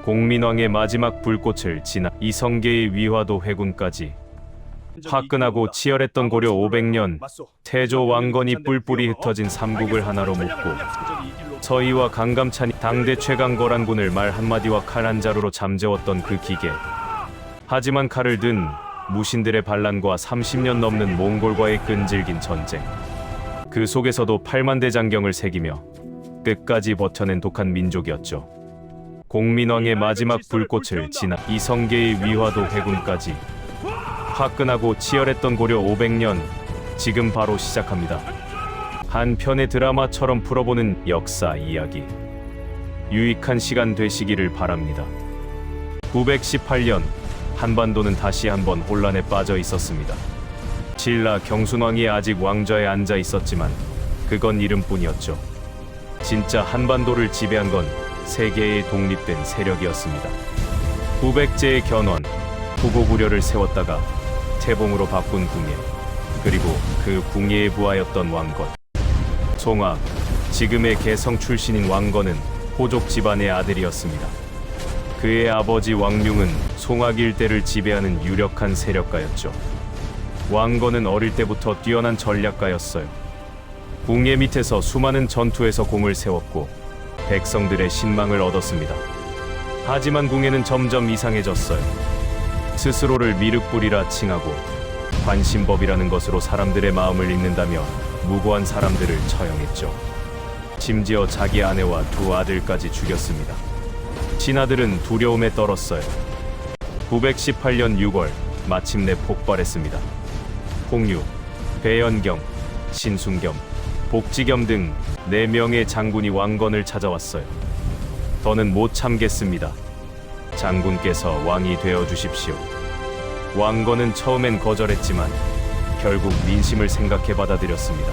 공민왕의 마지막 불꽃을 지나 이성계의 위화도 회군까지 화끈하고 치열했던 고려 500년, 태조 왕건이 뿔뿔이 흩어진 삼국을 하나로 묶고 서희와 강감찬이 당대 최강 거란군을 말 한마디와 칼 한 자루로 잠재웠던 그 기계. 하지만 칼을 든 무신들의 반란과 30년 넘는 몽골과의 끈질긴 전쟁. 그 속에서도 8만 대 장경을 새기며 끝까지 버텨낸 독한 민족이었죠. 공민왕의 마지막 불꽃을 지나 이성계의 위화도 회군까지 화끈하고 치열했던 고려 500년, 지금 바로 시작합니다. 한 편의 드라마처럼 풀어보는 역사 이야기. 유익한 시간 되시기를 바랍니다. 918년, 한반도는 다시 한번 혼란에 빠져 있었습니다. 신라 경순왕이 아직 왕좌에 앉아 있었지만 그건 이름뿐이었죠. 진짜 한반도를 지배한 건 세계의 독립된 세력이었습니다. 후백제의 견원, 후고구려를 세웠다가 태봉으로 바꾼 궁예, 그리고 그 궁예의 부하였던 왕건. 송악, 지금의 개성 출신인 왕건은 호족 집안의 아들이었습니다. 그의 아버지 왕룡은 송악 일대를 지배하는 유력한 세력가였죠. 왕건은 어릴 때부터 뛰어난 전략가였어요. 궁예 밑에서 수많은 전투에서 공을 세웠고 백성들의 신망을 얻었습니다. 하지만 궁예는 점점 이상해졌어요. 스스로를 미륵불이라 칭하고 관심법이라는 것으로 사람들의 마음을 읽는다며 무고한 사람들을 처형했죠. 심지어 자기 아내와 두 아들까지 죽였습니다. 신하들은 두려움에 떨었어요. 918년 6월 마침내 폭발했습니다. 홍유, 배연경, 신순겸, 복지겸 등 4명의 장군이 왕건을 찾아왔어요. 더는 못 참겠습니다. 장군께서 왕이 되어 주십시오. 왕건은 처음엔 거절했지만 결국 민심을 생각해 받아들였습니다.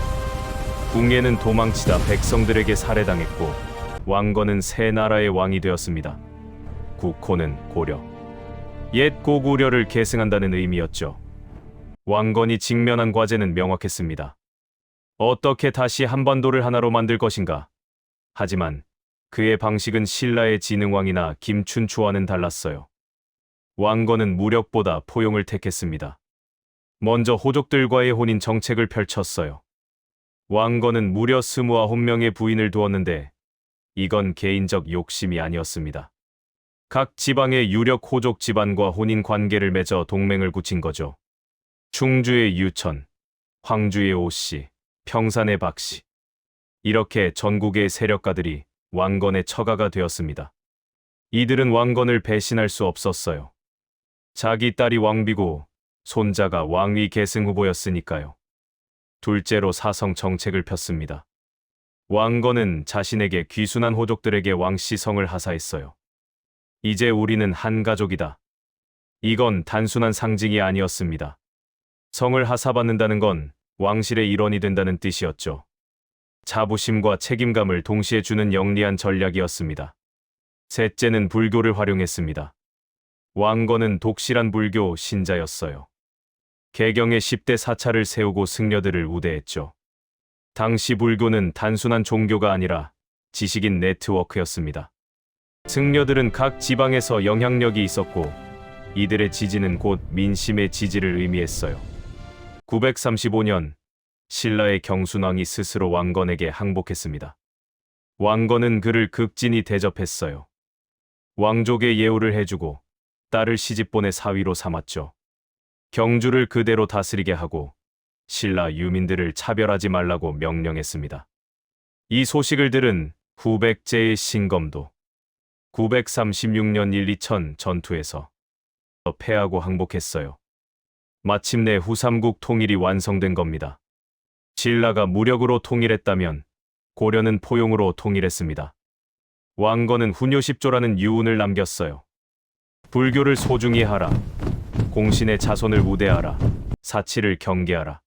궁예는 도망치다 백성들에게 살해당했고 왕건은 새 나라의 왕이 되었습니다. 국호는 고려. 옛 고구려를 계승한다는 의미였죠. 왕건이 직면한 과제는 명확했습니다. 어떻게 다시 한반도를 하나로 만들 것인가? 하지만 그의 방식은 신라의 진흥왕이나 김춘추와는 달랐어요. 왕건은 무력보다 포용을 택했습니다. 먼저 호족들과의 혼인 정책을 펼쳤어요. 왕건은 무려 29명의 부인을 두었는데 이건 개인적 욕심이 아니었습니다. 각 지방의 유력 호족 집안과 혼인 관계를 맺어 동맹을 굳힌 거죠. 충주의 유천, 황주의 오씨, 평산의 박씨. 이렇게 전국의 세력가들이 왕건의 처가가 되었습니다. 이들은 왕건을 배신할 수 없었어요. 자기 딸이 왕비고 손자가 왕위 계승 후보였으니까요. 둘째로 사성 정책을 폈습니다. 왕건은 자신에게 귀순한 호족들에게 왕씨성을 하사했어요. 이제 우리는 한 가족이다. 이건 단순한 상징이 아니었습니다. 성을 하사받는다는 건 왕실의 일원이 된다는 뜻이었죠. 자부심과 책임감을 동시에 주는 영리한 전략이었습니다. 셋째는 불교를 활용했습니다. 왕건은 독실한 불교 신자였어요. 개경의 10대 사찰을 세우고 승려들을 우대했죠. 당시 불교는 단순한 종교가 아니라 지식인 네트워크였습니다. 승려들은 각 지방에서 영향력이 있었고 이들의 지지는 곧 민심의 지지를 의미했어요. 935년 신라의 경순왕이 스스로 왕건에게 항복했습니다. 왕건은 그를 극진히 대접했어요. 왕족의 예우를 해주고 딸을 시집보내 사위로 삼았죠. 경주를 그대로 다스리게 하고 신라 유민들을 차별하지 말라고 명령했습니다. 이 소식을 들은 후백제의 신검도 936년 1-2천 전투에서 패하고 항복했어요. 마침내 후삼국 통일이 완성된 겁니다. 신라가 무력으로 통일했다면 고려는 포용으로 통일했습니다. 왕건은 훈요십조라는 유운을 남겼어요. 불교를 소중히 하라. 공신의 자손을 우대하라. 사치를 경계하라.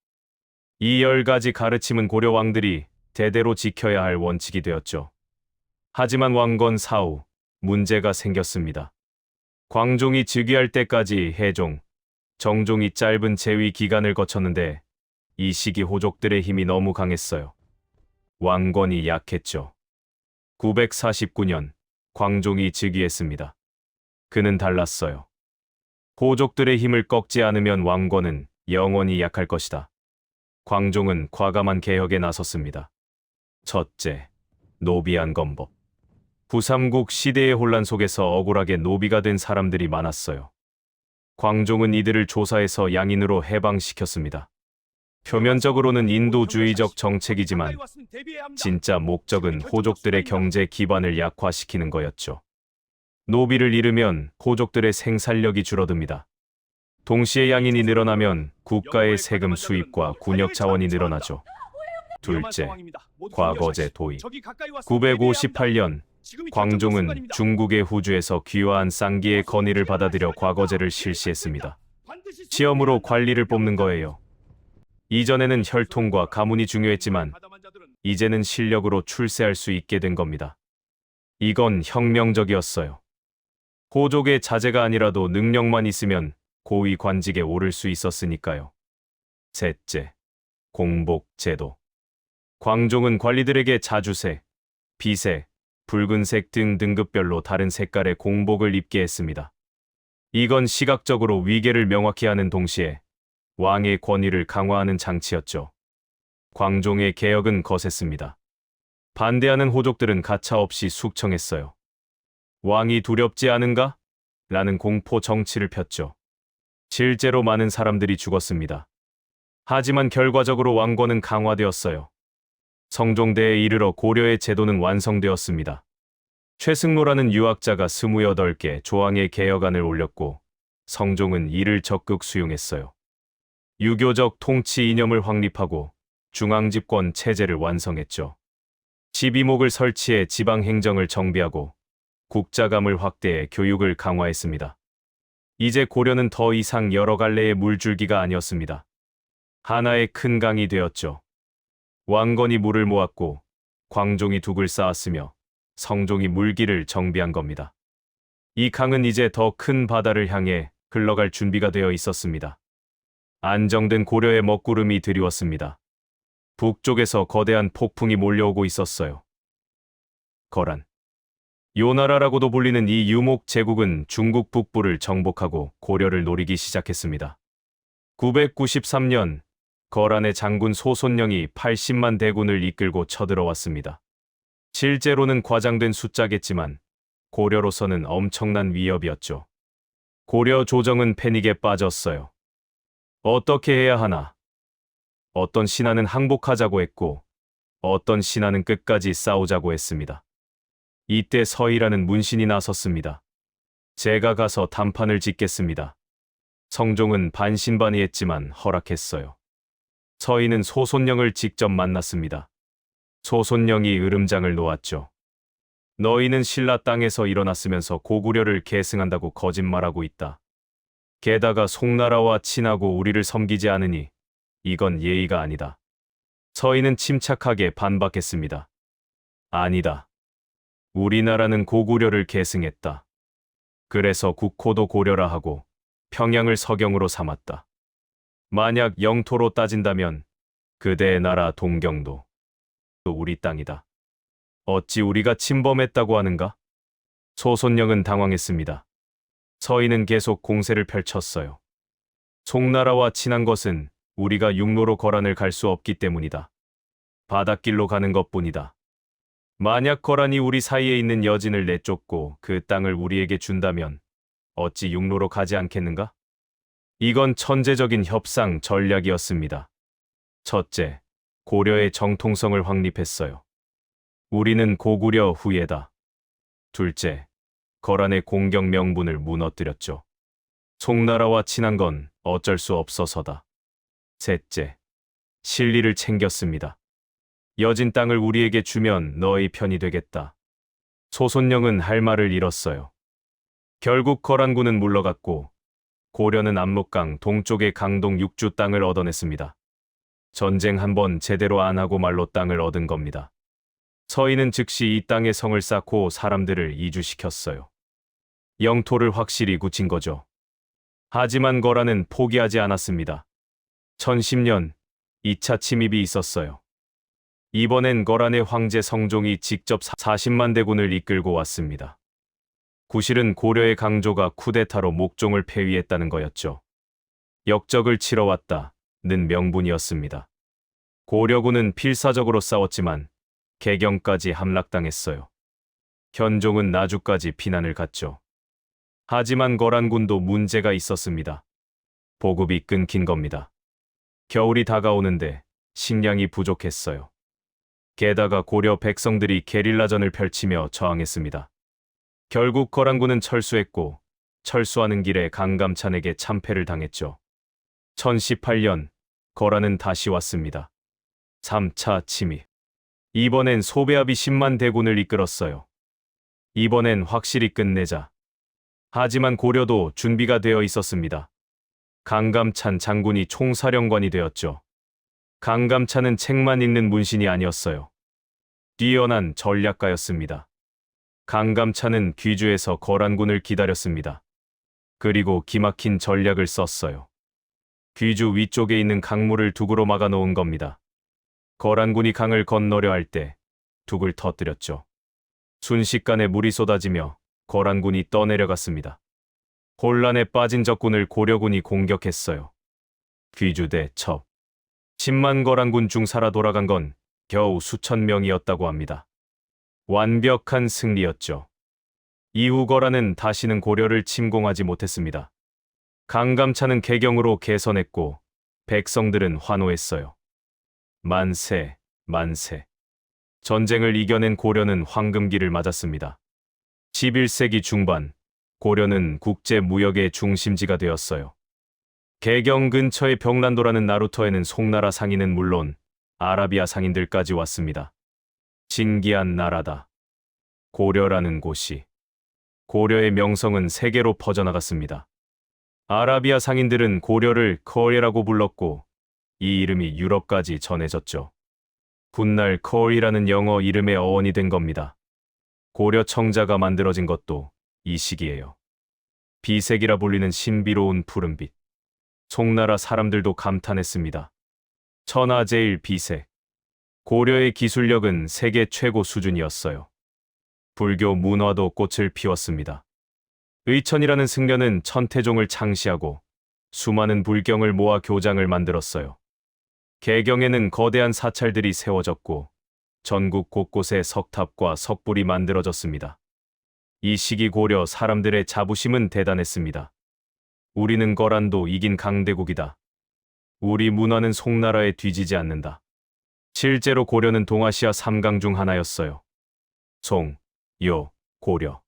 이 10가지 가르침은 고려 왕들이 대대로 지켜야 할 원칙이 되었죠. 하지만 왕건 사후 문제가 생겼습니다. 광종이 즉위할 때까지 해종, 정종이 짧은 재위 기간을 거쳤는데 이 시기 호족들의 힘이 너무 강했어요. 왕건이 약했죠. 949년 광종이 즉위했습니다. 그는 달랐어요. 호족들의 힘을 꺾지 않으면 왕권은 영원히 약할 것이다. 광종은 과감한 개혁에 나섰습니다. 첫째, 노비안 건법. 부삼국 시대의 혼란 속에서 억울하게 노비가 된 사람들이 많았어요. 광종은 이들을 조사해서 양인으로 해방시켰습니다. 표면적으로는 인도주의적 정책이지만 진짜 목적은 호족들의 경제 기반을 약화시키는 거였죠. 노비를 잃으면 호족들의 생산력이 줄어듭니다. 동시에 양인이 늘어나면 국가의 세금 수입과 군역 자원이 늘어나죠. 둘째, 과거제 도입. 958년 광종은 중국의 후주에서 귀화한 쌍기의 건의를 받아들여 과거제를 실시했습니다. 시험으로 관리를 뽑는 거예요. 이전에는 혈통과 가문이 중요했지만 이제는 실력으로 출세할 수 있게 된 겁니다. 이건 혁명적이었어요. 호족의 자제가 아니라도 능력만 있으면 고위 관직에 오를 수 있었으니까요. 셋째, 공복 제도. 광종은 관리들에게 자주색, 비색, 붉은색 등 등급별로 다른 색깔의 공복을 입게 했습니다. 이건 시각적으로 위계를 명확히 하는 동시에 왕의 권위를 강화하는 장치였죠. 광종의 개혁은 거셌습니다. 반대하는 호족들은 가차없이 숙청했어요. 왕이 두렵지 않은가? 라는 공포 정치를 폈죠. 실제로 많은 사람들이 죽었습니다. 하지만 결과적으로 왕권은 강화되었어요. 성종대에 이르러 고려의 제도는 완성되었습니다. 최승로라는 유학자가 28개 조항의 개혁안을 올렸고 성종은 이를 적극 수용했어요. 유교적 통치 이념을 확립하고 중앙집권 체제를 완성했죠. 12목을 설치해 지방행정을 정비하고 국자감을 확대해 교육을 강화했습니다. 이제 고려는 더 이상 여러 갈래의 물줄기가 아니었습니다. 하나의 큰 강이 되었죠. 왕건이 물을 모았고 광종이 둑을 쌓았으며 성종이 물길을 정비한 겁니다. 이 강은 이제 더 큰 바다를 향해 흘러갈 준비가 되어 있었습니다. 안정된 고려의 먹구름이 드리웠습니다. 북쪽에서 거대한 폭풍이 몰려오고 있었어요. 거란. 요나라라고도 불리는 이 유목 제국은 중국 북부를 정복하고 고려를 노리기 시작했습니다. 993년 거란의 장군 소손령이 80만 대군을 이끌고 쳐들어왔습니다. 실제로는 과장된 숫자겠지만 고려로서는 엄청난 위협이었죠. 고려 조정은 패닉에 빠졌어요. 어떻게 해야 하나? 어떤 신하는 항복하자고 했고 어떤 신하는 끝까지 싸우자고 했습니다. 이때 서희라는 문신이 나섰습니다. 제가 가서 단판을 짓겠습니다. 성종은 반신반의했지만 허락했어요. 서희는 소손령을 직접 만났습니다. 소손령이 으름장을 놓았죠. 너희는 신라 땅에서 일어났으면서 고구려를 계승한다고 거짓말하고 있다. 게다가 송나라와 친하고 우리를 섬기지 않으니 이건 예의가 아니다. 서희는 침착하게 반박했습니다. 아니다. 우리나라는 고구려를 계승했다. 그래서 국호도 고려라 하고 평양을 서경으로 삼았다. 만약 영토로 따진다면 그대의 나라 동경도 또 우리 땅이다. 어찌 우리가 침범했다고 하는가? 소손령은 당황했습니다. 서희는 계속 공세를 펼쳤어요. 송나라와 친한 것은 우리가 육로로 거란을 갈 수 없기 때문이다. 바닷길로 가는 것뿐이다. 만약 거란이 우리 사이에 있는 여진을 내쫓고 그 땅을 우리에게 준다면 어찌 육로로 가지 않겠는가? 이건 천재적인 협상 전략이었습니다. 첫째, 고려의 정통성을 확립했어요. 우리는 고구려 후예다. 둘째, 거란의 공격 명분을 무너뜨렸죠. 송나라와 친한 건 어쩔 수 없어서다. 셋째, 실리를 챙겼습니다. 여진 땅을 우리에게 주면 너의 편이 되겠다. 소손령은 할 말을 잃었어요. 결국 거란군은 물러갔고 고려는 압록강 동쪽의 강동 6주 땅을 얻어냈습니다. 전쟁 한 번 제대로 안 하고 말로 땅을 얻은 겁니다. 서희는 즉시 이 땅에 성을 쌓고 사람들을 이주시켰어요. 영토를 확실히 굳힌 거죠. 하지만 거란은 포기하지 않았습니다. 1010년 2차 침입이 있었어요. 이번엔 거란의 황제 성종이 직접 40만 대군을 이끌고 왔습니다. 구실은 고려의 강조가 쿠데타로 목종을 폐위했다는 거였죠. 역적을 치러왔다는 명분이었습니다. 고려군은 필사적으로 싸웠지만 개경까지 함락당했어요. 현종은 나주까지 피난을 갔죠. 하지만 거란군도 문제가 있었습니다. 보급이 끊긴 겁니다. 겨울이 다가오는데 식량이 부족했어요. 게다가 고려 백성들이 게릴라전을 펼치며 저항했습니다. 결국 거란군은 철수했고 철수하는 길에 강감찬에게 참패를 당했죠. 1018년 거란은 다시 왔습니다. 3차 침입. 이번엔 소배합이 10만 대군을 이끌었어요. 이번엔 확실히 끝내자. 하지만 고려도 준비가 되어 있었습니다. 강감찬 장군이 총사령관이 되었죠. 강감찬은 책만 읽는 문신이 아니었어요. 뛰어난 전략가였습니다. 강감찬은 귀주에서 거란군을 기다렸습니다. 그리고 기막힌 전략을 썼어요. 귀주 위쪽에 있는 강물을 둑으로 막아 놓은 겁니다. 거란군이 강을 건너려 할 때 둑을 터뜨렸죠. 순식간에 물이 쏟아지며 거란군이 떠내려갔습니다. 혼란에 빠진 적군을 고려군이 공격했어요. 귀주 대첩. 10만 거란군 중 살아 돌아간 건 겨우 수천 명이었다고 합니다. 완벽한 승리였죠. 이후 거란은 다시는 고려를 침공하지 못했습니다. 강감찬은 개경으로 개선했고 백성들은 환호했어요. 만세, 만세. 전쟁을 이겨낸 고려는 황금기를 맞았습니다. 11세기 중반, 고려는 국제 무역의 중심지가 되었어요. 개경 근처의 벽란도라는 나루터에는 송나라 상인은 물론 아라비아 상인들까지 왔습니다. 진기한 나라다. 고려라는 곳이. 고려의 명성은 세계로 퍼져나갔습니다. 아라비아 상인들은 고려를 커이라고 불렀고 이 이름이 유럽까지 전해졌죠. 훗날 커이라는 영어 이름의 어원이 된 겁니다. 고려 청자가 만들어진 것도 이 시기예요. 비색이라 불리는 신비로운 푸른빛. 송나라 사람들도 감탄했습니다. 천하제일 비색. 고려의 기술력은 세계 최고 수준이었어요. 불교 문화도 꽃을 피웠습니다. 의천이라는 승려는 천태종을 창시하고 수많은 불경을 모아 교장을 만들었어요. 개경에는 거대한 사찰들이 세워졌고 전국 곳곳에 석탑과 석불이 만들어졌습니다. 이 시기 고려 사람들의 자부심은 대단했습니다. 우리는 거란도 이긴 강대국이다. 우리 문화는 송나라에 뒤지지 않는다. 실제로 고려는 동아시아 3강 중 하나였어요. 송, 요, 고려.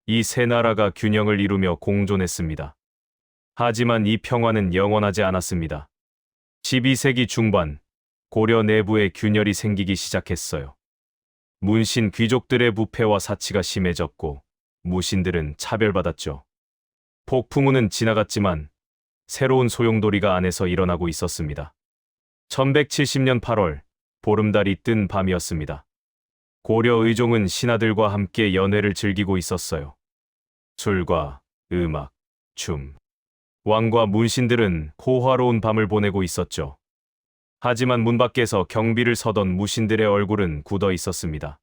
이 세 나라가 균형을 이루며 공존했습니다. 하지만 이 평화는 영원하지 않았습니다. 12세기 중반, 고려 내부에 균열이 생기기 시작했어요. 문신 귀족들의 부패와 사치가 심해졌고 무신들은 차별받았죠. 폭풍우는 지나갔지만 새로운 소용돌이가 안에서 일어나고 있었습니다. 1170년 8월, 보름달이 뜬 밤이었습니다. 고려 의종은 신하들과 함께 연회를 즐기고 있었어요. 술과 음악, 춤. 왕과 문신들은 호화로운 밤을 보내고 있었죠. 하지만 문 밖에서 경비를 서던 무신들의 얼굴은 굳어 있었습니다.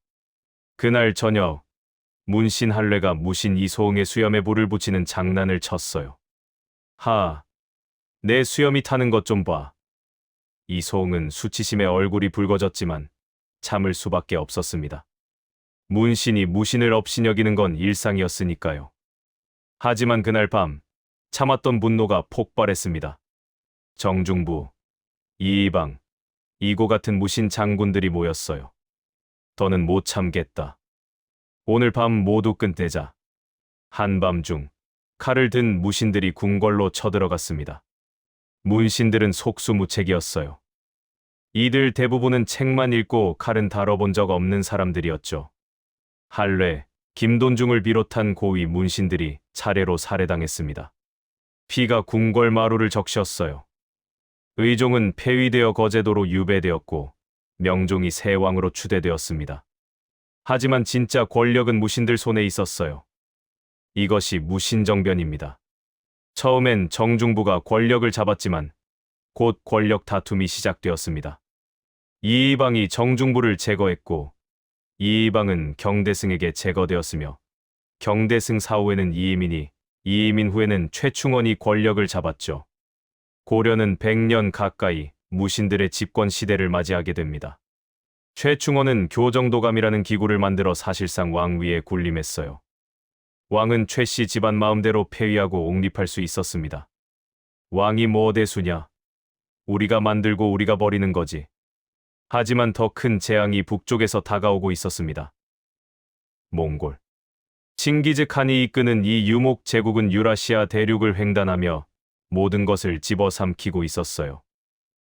그날 저녁, 문신 할례가 무신 이소흥의 수염에 불을 붙이는 장난을 쳤어요. 하, 내 수염이 타는 것 좀 봐. 이소흥은 수치심에 얼굴이 붉어졌지만 참을 수밖에 없었습니다. 문신이 무신을 업신여기는 건 일상이었으니까요. 하지만 그날 밤, 참았던 분노가 폭발했습니다. 정중부, 이이방, 이고 같은 무신 장군들이 모였어요. 더는 못 참겠다. 오늘 밤 모두 끝내자. 한밤중 칼을 든 무신들이 궁궐로 쳐들어갔습니다. 문신들은 속수무책이었어요. 이들 대부분은 책만 읽고 칼은 다뤄본 적 없는 사람들이었죠. 할례, 김돈중을 비롯한 고위 문신들이 차례로 살해당했습니다. 피가 궁궐 마루를 적셨어요. 의종은 폐위되어 거제도로 유배되었고 명종이 새 왕으로 추대되었습니다. 하지만 진짜 권력은 무신들 손에 있었어요. 이것이 무신정변입니다. 처음엔 정중부가 권력을 잡았지만 곧 권력 다툼이 시작되었습니다. 이이방이 정중부를 제거했고 이이방은 경대승에게 제거되었으며 경대승 사후에는 이이민 후에는 최충원이 권력을 잡았죠. 고려는 100년 가까이 무신들의 집권 시대를 맞이하게 됩니다. 최충원은 교정도감이라는 기구를 만들어 사실상 왕위에 군림했어요. 왕은 최씨 집안 마음대로 폐위하고 옹립할 수 있었습니다. 왕이 뭐 대수냐? 우리가 만들고 우리가 버리는 거지. 하지만 더 큰 재앙이 북쪽에서 다가오고 있었습니다. 몽골. 칭기즈 칸이 이끄는 이 유목 제국은 유라시아 대륙을 횡단하며 모든 것을 집어삼키고 있었어요.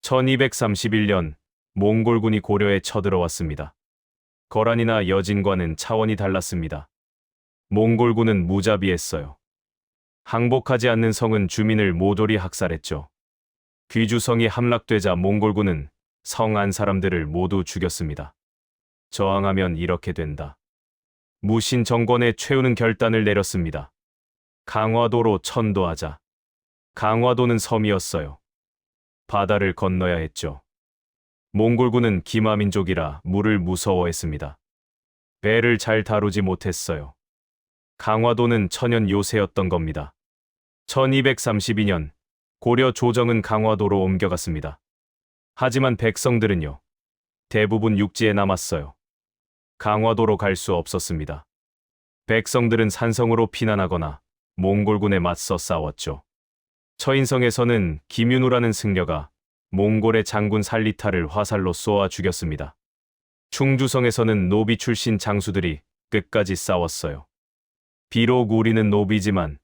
1231년 몽골군이 고려에 쳐들어왔습니다. 거란이나 여진과는 차원이 달랐습니다. 몽골군은 무자비했어요. 항복하지 않는 성은 주민을 모조리 학살했죠. 귀주성이 함락되자 몽골군은 성 안 사람들을 모두 죽였습니다. 저항하면 이렇게 된다. 무신 정권의 최후는 결단을 내렸습니다. 강화도로 천도하자. 강화도는 섬이었어요. 바다를 건너야 했죠. 몽골군은 기마민족이라 물을 무서워했습니다. 배를 잘 다루지 못했어요. 강화도는 천연 요새였던 겁니다. 1232년 고려 조정은 강화도로 옮겨갔습니다. 하지만 백성들은요, 대부분 육지에 남았어요. 강화도로 갈 수 없었습니다. 백성들은 산성으로 피난하거나 몽골군에 맞서 싸웠죠. 처인성에서는 김윤우라는 승려가 몽골의 장군 살리타를 화살로 쏘아 죽였습니다. 충주성에서는 노비 출신 장수들이 끝까지 싸웠어요. 비록 우리는 노비지만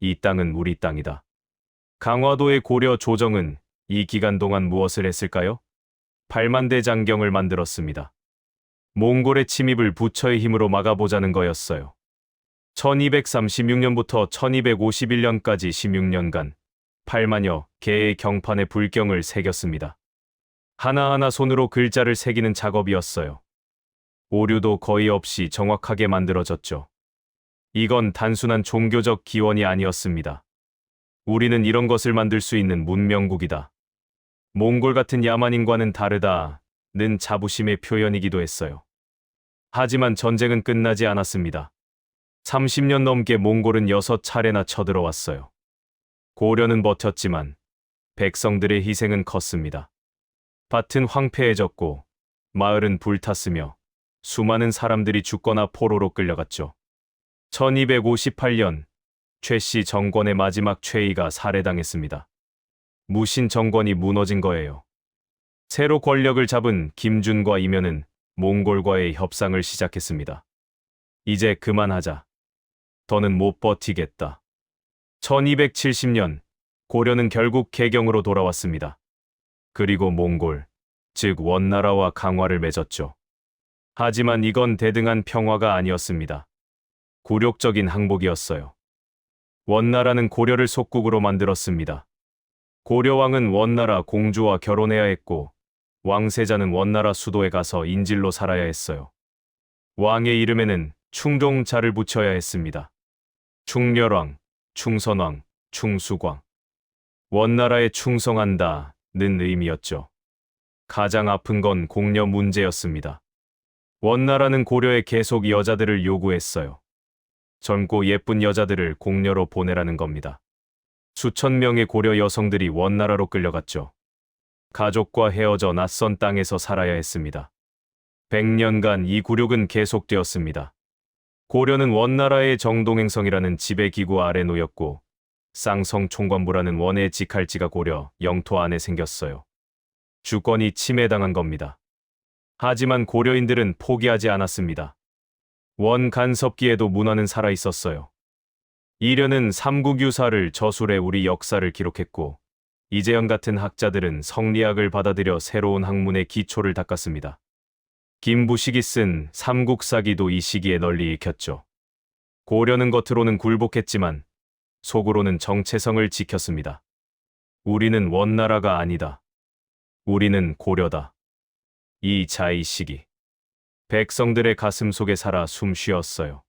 이 땅은 우리 땅이다. 강화도의 고려 조정은 이 기간 동안 무엇을 했을까요? 8만대 장경을 만들었습니다. 몽골의 침입을 부처의 힘으로 막아보자는 거였어요. 1236년부터 1251년까지 16년간 8만여 개의 경판에 불경을 새겼습니다. 하나하나 손으로 글자를 새기는 작업이었어요. 오류도 거의 없이 정확하게 만들어졌죠. 이건 단순한 종교적 기원이 아니었습니다. 우리는 이런 것을 만들 수 있는 문명국이다. 몽골 같은 야만인과는 다르다는 자부심의 표현이기도 했어요. 하지만 전쟁은 끝나지 않았습니다. 30년 넘게 몽골은 6차례나 쳐들어왔어요. 고려는 버텼지만 백성들의 희생은 컸습니다. 밭은 황폐해졌고 마을은 불탔으며 수많은 사람들이 죽거나 포로로 끌려갔죠. 1258년 최씨 정권의 마지막 최이가 살해당했습니다. 무신 정권이 무너진 거예요. 새로 권력을 잡은 김준과 이면은 몽골과의 협상을 시작했습니다. 이제 그만하자. 더는 못 버티겠다. 1270년 고려는 결국 개경으로 돌아왔습니다. 그리고 몽골, 즉 원나라와 강화를 맺었죠. 하지만 이건 대등한 평화가 아니었습니다. 굴욕적인 항복이었어요. 원나라는 고려를 속국으로 만들었습니다. 고려왕은 원나라 공주와 결혼해야 했고 왕세자는 원나라 수도에 가서 인질로 살아야 했어요. 왕의 이름에는 충동자를 붙여야 했습니다. 충렬왕, 충선왕, 충수광. 원나라에 충성한다는 의미였죠. 가장 아픈 건 공려 문제였습니다. 원나라는 고려에 계속 여자들을 요구했어요. 젊고 예쁜 여자들을 공려로 보내라는 겁니다. 수천 명의 고려 여성들이 원나라로 끌려갔죠. 가족과 헤어져 낯선 땅에서 살아야 했습니다. 100년간 이 굴욕은 계속되었습니다. 고려는 원나라의 정동행성이라는 지배기구 아래 놓였고 쌍성 총관부라는 원의 직할지가 고려 영토 안에 생겼어요. 주권이 침해당한 겁니다. 하지만 고려인들은 포기하지 않았습니다. 원 간섭기에도 문화는 살아있었어요. 이련은 삼국유사를 저술해 우리 역사를 기록했고 이재영 같은 학자들은 성리학을 받아들여 새로운 학문의 기초를 닦았습니다. 김부식이 쓴 삼국사기도 이 시기에 널리 읽혔죠. 고려는 겉으로는 굴복했지만 속으로는 정체성을 지켰습니다. 우리는 원나라가 아니다. 우리는 고려다. 이 자의식이 백성들의 가슴 속에 살아 숨쉬었어요.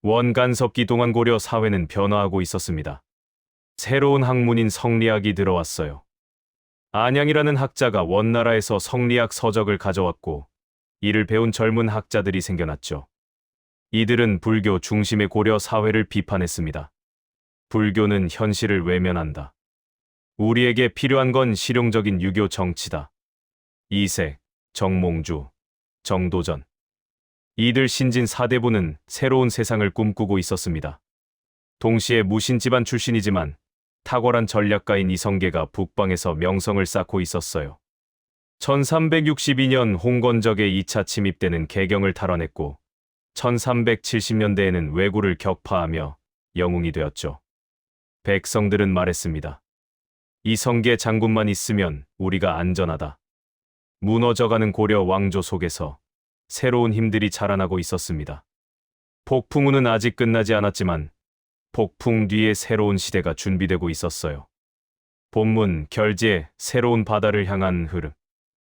원간섭기 동안 고려 사회는 변화하고 있었습니다. 새로운 학문인 성리학이 들어왔어요. 안양이라는 학자가 원나라에서 성리학 서적을 가져왔고 이를 배운 젊은 학자들이 생겨났죠. 이들은 불교 중심의 고려 사회를 비판했습니다. 불교는 현실을 외면한다. 우리에게 필요한 건 실용적인 유교 정치다. 이색, 정몽주, 정도전. 이들 신진 사대부는 새로운 세상을 꿈꾸고 있었습니다. 동시에 무신 집안 출신이지만 탁월한 전략가인 이성계가 북방에서 명성을 쌓고 있었어요. 1362년 홍건적의 2차 침입 때는 개경을 탈환했고 1370년대에는 왜구를 격파하며 영웅이 되었죠. 백성들은 말했습니다. 이성계 장군만 있으면 우리가 안전하다. 무너져가는 고려 왕조 속에서 새로운 힘들이 자라나고 있었습니다. 폭풍우는 아직 끝나지 않았지만 폭풍 뒤에 새로운 시대가 준비되고 있었어요. 본문 결제 새로운 바다를 향한 흐름.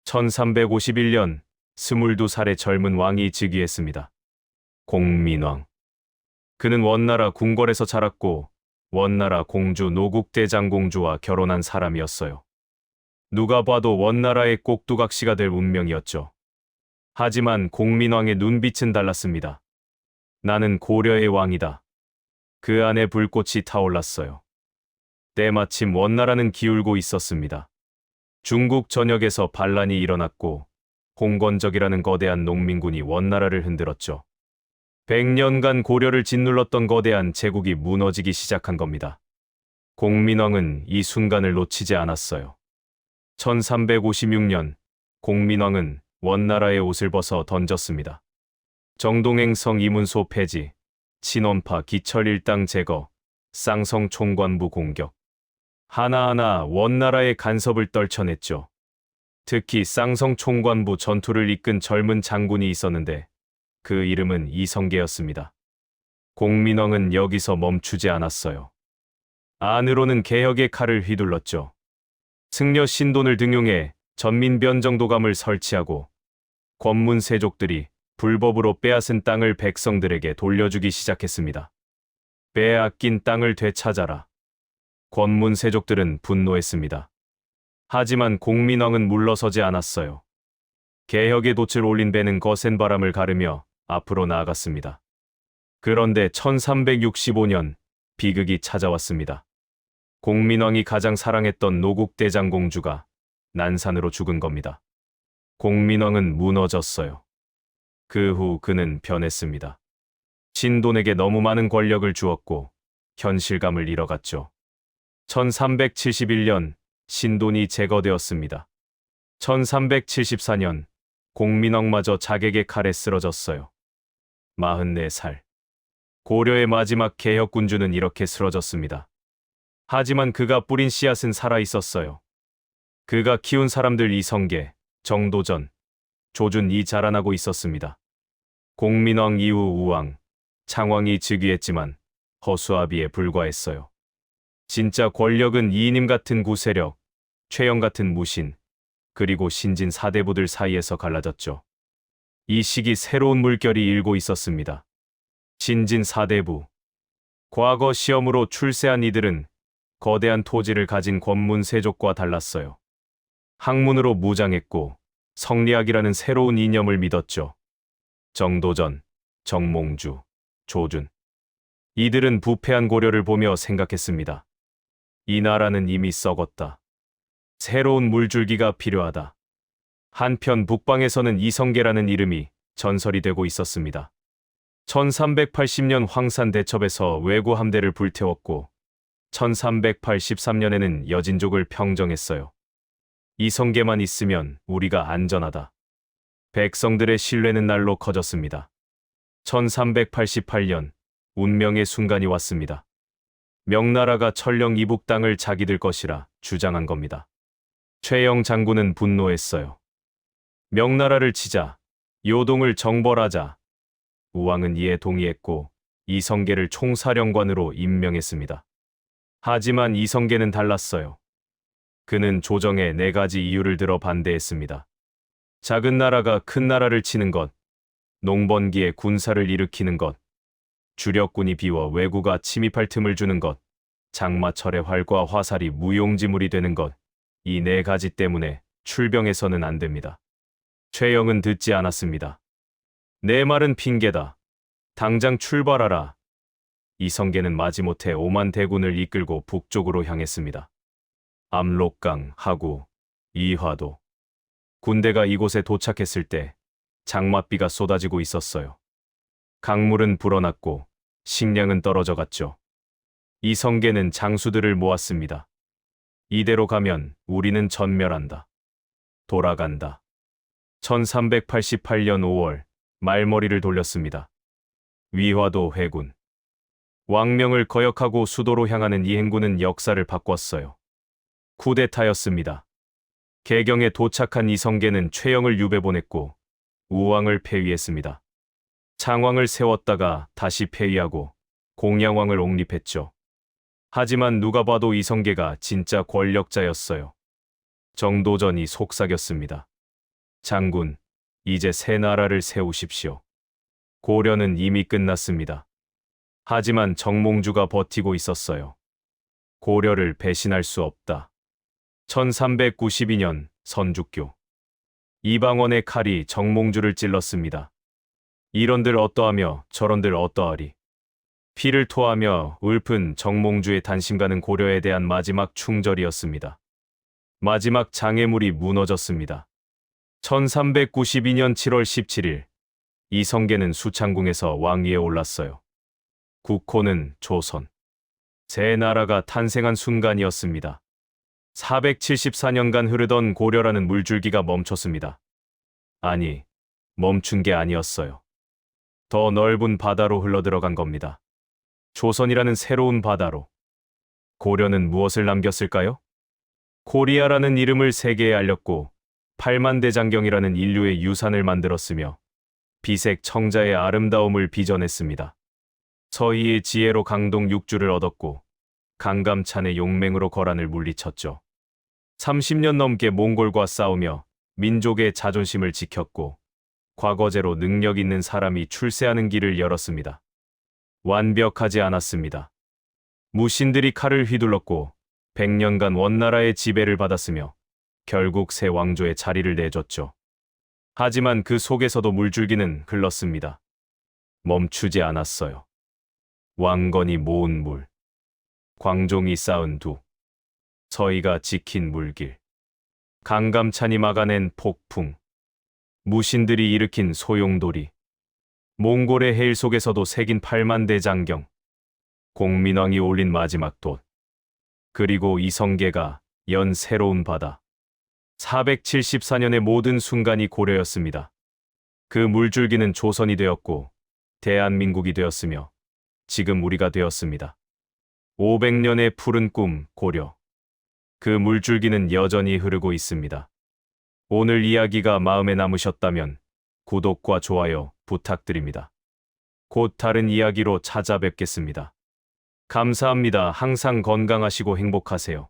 1351년 22살의 젊은 왕이 즉위했습니다. 공민왕. 그는 원나라 궁궐에서 자랐고 원나라 공주 노국대장공주와 결혼한 사람이었어요. 누가 봐도 원나라의 꼭두각시가 될 운명이었죠. 하지만 공민왕의 눈빛은 달랐습니다. 나는 고려의 왕이다. 그 안에 불꽃이 타올랐어요. 때마침 원나라는 기울고 있었습니다. 중국 전역에서 반란이 일어났고 홍건적이라는 거대한 농민군이 원나라를 흔들었죠. 100년간 고려를 짓눌렀던 거대한 제국이 무너지기 시작한 겁니다. 공민왕은 이 순간을 놓치지 않았어요. 1356년 공민왕은 원나라의 옷을 벗어 던졌습니다. 정동행성 이문소 폐지, 친원파 기철 일당 제거, 쌍성 총관부 공격. 하나하나 원나라의 간섭을 떨쳐냈죠. 특히 쌍성 총관부 전투를 이끈 젊은 장군이 있었는데 그 이름은 이성계였습니다. 공민왕은 여기서 멈추지 않았어요. 안으로는 개혁의 칼을 휘둘렀죠. 승려 신돈을 등용해 전민변정도감을 설치하고 권문세족들이 불법으로 빼앗은 땅을 백성들에게 돌려주기 시작했습니다. 빼앗긴 땅을 되찾아라. 권문세족들은 분노했습니다. 하지만 공민왕은 물러서지 않았어요. 개혁의 돛을 올린 배는 거센 바람을 가르며 앞으로 나아갔습니다. 그런데 1365년 비극이 찾아왔습니다. 공민왕이 가장 사랑했던 노국대장공주가 난산으로 죽은 겁니다. 공민왕은 무너졌어요. 그 후 그는 변했습니다. 신돈에게 너무 많은 권력을 주었고 현실감을 잃어갔죠. 1371년 신돈이 제거되었습니다. 1374년 공민왕마저 자객의 칼에 쓰러졌어요. 44살. 고려의 마지막 개혁군주는 이렇게 쓰러졌습니다. 하지만 그가 뿌린 씨앗은 살아있었어요. 그가 키운 사람들 이성계, 정도전, 조준이 자라나고 있었습니다. 공민왕 이후 우왕, 창왕이 즉위했지만 허수아비에 불과했어요. 진짜 권력은 이인임 같은 구세력, 최영 같은 무신, 그리고 신진 사대부들 사이에서 갈라졌죠. 이 시기 새로운 물결이 일고 있었습니다. 신진 사대부. 과거 시험으로 출세한 이들은 거대한 토지를 가진 권문세족과 달랐어요. 학문으로 무장했고 성리학이라는 새로운 이념을 믿었죠. 정도전, 정몽주, 조준. 이들은 부패한 고려를 보며 생각했습니다. 이 나라는 이미 썩었다. 새로운 물줄기가 필요하다. 한편 북방에서는 이성계라는 이름이 전설이 되고 있었습니다. 1380년 황산 대첩에서 왜구 함대를 불태웠고 1383년에는 여진족을 평정했어요. 이성계만 있으면 우리가 안전하다. 백성들의 신뢰는 날로 커졌습니다. 1388년 운명의 순간이 왔습니다. 명나라가 천령 이북 땅을 자기들 것이라 주장한 겁니다. 최영 장군은 분노했어요. 명나라를 치자, 요동을 정벌하자. 우왕은 이에 동의했고 이성계를 총사령관으로 임명했습니다. 하지만 이성계는 달랐어요. 그는 조정에 4가지 이유를 들어 반대했습니다. 작은 나라가 큰 나라를 치는 것, 농번기에 군사를 일으키는 것, 주력군이 비워 왜구가 침입할 틈을 주는 것, 장마철에 활과 화살이 무용지물이 되는 것, 이 4가지 때문에 출병해서는 안 됩니다. 최영은 듣지 않았습니다. 내 말은 핑계다. 당장 출발하라. 이성계는 마지못해 5만 대군을 이끌고 북쪽으로 향했습니다. 압록강, 하구, 이화도. 군대가 이곳에 도착했을 때 장맛비가 쏟아지고 있었어요. 강물은 불어났고 식량은 떨어져 갔죠. 이성계는 장수들을 모았습니다. 이대로 가면 우리는 전멸한다. 돌아간다. 1388년 5월 말머리를 돌렸습니다. 위화도 회군. 왕명을 거역하고 수도로 향하는 이 행군은 역사를 바꿨어요. 쿠데타였습니다. 개경에 도착한 이성계는 최영을 유배 보냈고 우왕을 폐위했습니다. 창왕을 세웠다가 다시 폐위하고 공양왕을 옹립했죠. 하지만 누가 봐도 이성계가 진짜 권력자였어요. 정도전이 속삭였습니다. 장군, 이제 새 나라를 세우십시오. 고려는 이미 끝났습니다. 하지만 정몽주가 버티고 있었어요. 고려를 배신할 수 없다. 1392년 선주교. 이방원의 칼이 정몽주를 찔렀습니다. 이런들 어떠하며 저런들 어떠하리. 피를 토하며 읊은 정몽주의 단심가는 고려에 대한 마지막 충절이었습니다. 마지막 장애물이 무너졌습니다. 1392년 7월 17일 이성계는 수창궁에서 왕위에 올랐어요. 국호는 조선. 새 나라가 탄생한 순간이었습니다. 474년간 흐르던 고려라는 물줄기가 멈췄습니다. 아니, 멈춘 게 아니었어요. 더 넓은 바다로 흘러들어간 겁니다. 조선이라는 새로운 바다로. 고려는 무엇을 남겼을까요? 코리아라는 이름을 세계에 알렸고 8만대장경이라는 인류의 유산을 만들었으며 비색 청자의 아름다움을 빚어냈습니다. 서희의 지혜로 강동 6주를 얻었고 강감찬의 용맹으로 거란을 물리쳤죠. 30년 넘게 몽골과 싸우며 민족의 자존심을 지켰고 과거제로 능력 있는 사람이 출세하는 길을 열었습니다. 완벽하지 않았습니다. 무신들이 칼을 휘둘렀고 100년간 원나라의 지배를 받았으며 결국 새 왕조의 자리를 내줬죠. 하지만 그 속에서도 물줄기는 흘렀습니다. 멈추지 않았어요. 왕건이 모은 물, 광종이 쌓은 두, 서희가 지킨 물길, 강감찬이 막아낸 폭풍, 무신들이 일으킨 소용돌이, 몽골의 해일 속에서도 새긴 8만대 장경, 공민왕이 올린 마지막 돛, 그리고 이성계가 연 새로운 바다. 474년의 모든 순간이 고려였습니다. 그 물줄기는 조선이 되었고 대한민국이 되었으며 지금 우리가 되었습니다. 500년의 푸른 꿈 고려. 그 물줄기는 여전히 흐르고 있습니다. 오늘 이야기가 마음에 남으셨다면 구독과 좋아요 부탁드립니다. 곧 다른 이야기로 찾아뵙겠습니다. 감사합니다. 항상 건강하시고 행복하세요.